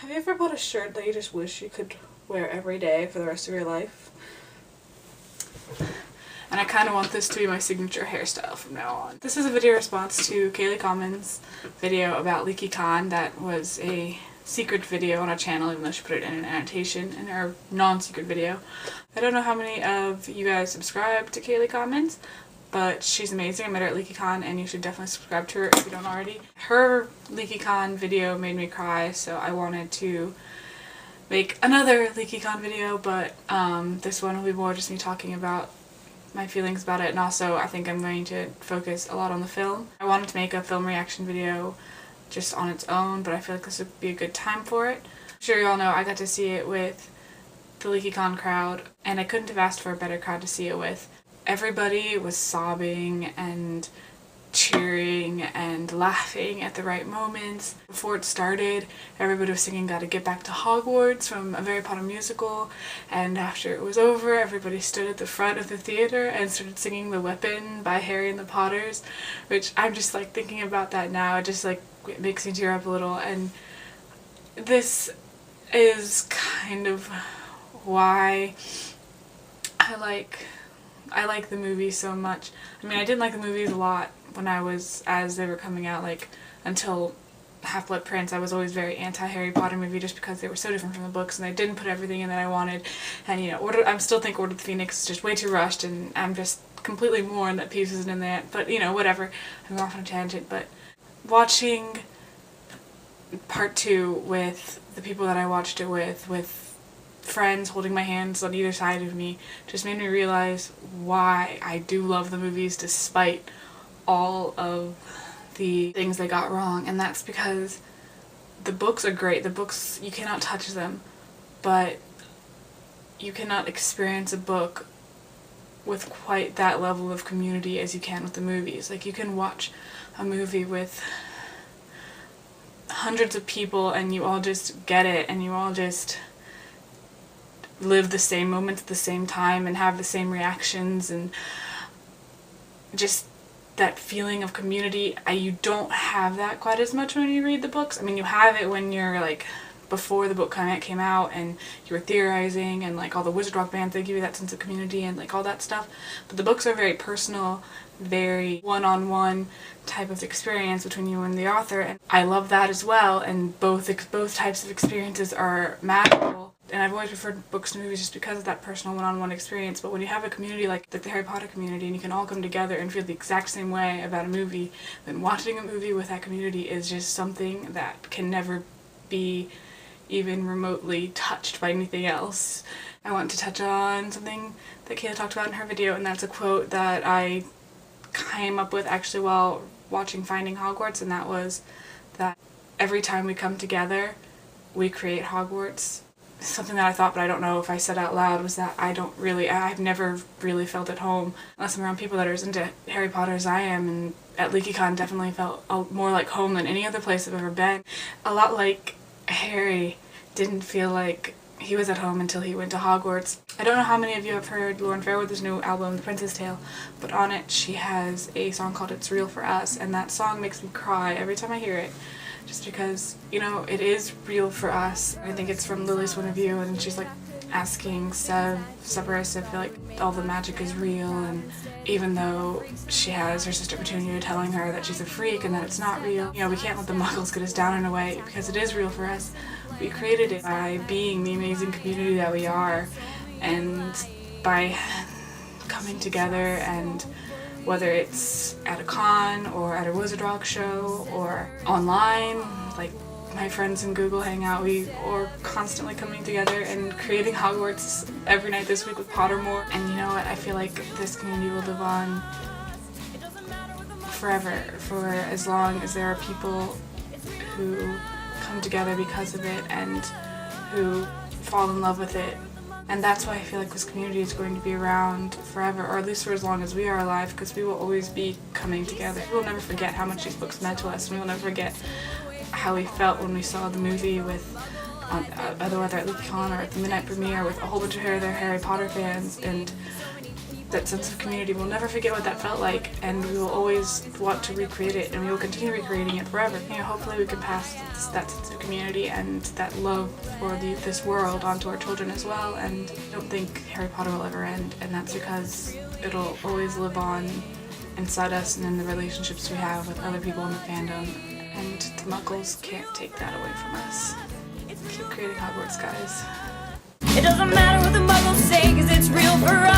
Have you ever bought a shirt that you just wish you could wear every day for the rest of your life? And I kind of want this to be my signature hairstyle from now on. This is a video response to Kaylee Common's video about Leaky that was a secret video on our channel, even though she put it in an annotation in her non-secret video. I don't know how many of you guys subscribe to Kaylee Commons, but she's amazing. I met her at LeakyCon, and you should definitely subscribe to her if you don't already. Her LeakyCon video made me cry, so I wanted to make another LeakyCon video, but this one will be more just me talking about my feelings about it, and also I think I'm going to focus a lot on the film. I wanted to make a film reaction video just on its own, but I feel like this would be a good time for it. I'm sure you all know I got to see it with the LeakyCon crowd, and I couldn't have asked for a better crowd to see it with. Everybody was sobbing and cheering and laughing at the right moments. Before it started, everybody was singing Gotta Get Back to Hogwarts from a Harry Potter musical, and after it was over, everybody stood at the front of the theater and started singing The Weapon by Harry and the Potters, which I'm just like thinking about that now, it just like it makes me tear up a little. And this is kind of why I like the movies so much. I mean, I didn't like the movies a lot as they were coming out, like until Half-Blood Prince. I was always very anti-Harry Potter movie just because they were so different from the books, and they didn't put everything in that I wanted. And you know, I still think Order of the Phoenix is just way too rushed, and I'm just completely mourned that Peeves isn't in that. But you know, whatever. I'm off on a tangent. But watching part 2 with the people that I watched it with friends holding my hands on either side of me, just made me realize why I do love the movies despite all of the things they got wrong. And that's because the books are great. The books, you cannot touch them, but you cannot experience a book with quite that level of community as you can with the movies. Like, you can watch a movie with hundreds of people and you all just get it, and you all just live the same moments at the same time and have the same reactions, and just that feeling of community. You don't have that quite as much when you read the books. I mean, you have it when you're like before the book came out and you were theorizing, and like all the Wizard Rock bands, they give you that sense of community and like all that stuff. But the books are very personal, very one-on-one type of experience between you and the author, and I love that as well. And both types of experiences are magical. And I've always preferred books to movies just because of that personal one-on-one experience. But when you have a community like the Harry Potter community, and you can all come together and feel the exact same way about a movie, then watching a movie with that community is just something that can never be even remotely touched by anything else. I want to touch on something that Kayla talked about in her video, and that's a quote that I came up with actually while watching Finding Hogwarts, and that was that every time we come together, we create Hogwarts. Something that I thought, but I don't know if I said out loud, was that I've never really felt at home unless I'm around people that are as into Harry Potter as I am, and at LeakyCon definitely felt more like home than any other place I've ever been. A lot like Harry didn't feel like he was at home until he went to Hogwarts. I don't know how many of you have heard Lauren Fairweather's new album, The Princess Tale, but on it she has a song called It's Real for Us, and that song makes me cry every time I hear it. Just because, you know, it is real for us. I think it's from Lily's point of view, and she's like asking Severus if like all the magic is real, and even though she has her sister Petunia telling her that she's a freak and that it's not real, you know, we can't let the muggles get us down in a way, because it is real for us. We created it by being the amazing community that we are, and by coming together, and whether it's at a con or at a Wizard Rock show or online, like my friends in Google Hangout, we are constantly coming together and creating Hogwarts every night this week with Pottermore. And you know what, I feel like this community will live on forever, for as long as there are people who come together because of it and who fall in love with it. And that's why I feel like this community is going to be around forever, or at least for as long as we are alive, because we will always be coming together. We will never forget how much these books meant to us, and we will never forget how we felt when we saw the movie with whether at LeakyCon or at the midnight premiere with a whole bunch of other Harry Potter fans, and that sense of community. We'll never forget what that felt like, and we will always want to recreate it, and we will continue recreating it forever. Hopefully we can pass that sense of community and that love for this world onto our children as well. And I don't think Harry Potter will ever end, and that's because it'll always live on inside us and in the relationships we have with other people in the fandom, and the Muggles can't take that away from us. Keep creating Hogwarts, guys. It doesn't matter what the Muggles say, 'cause it's real for us.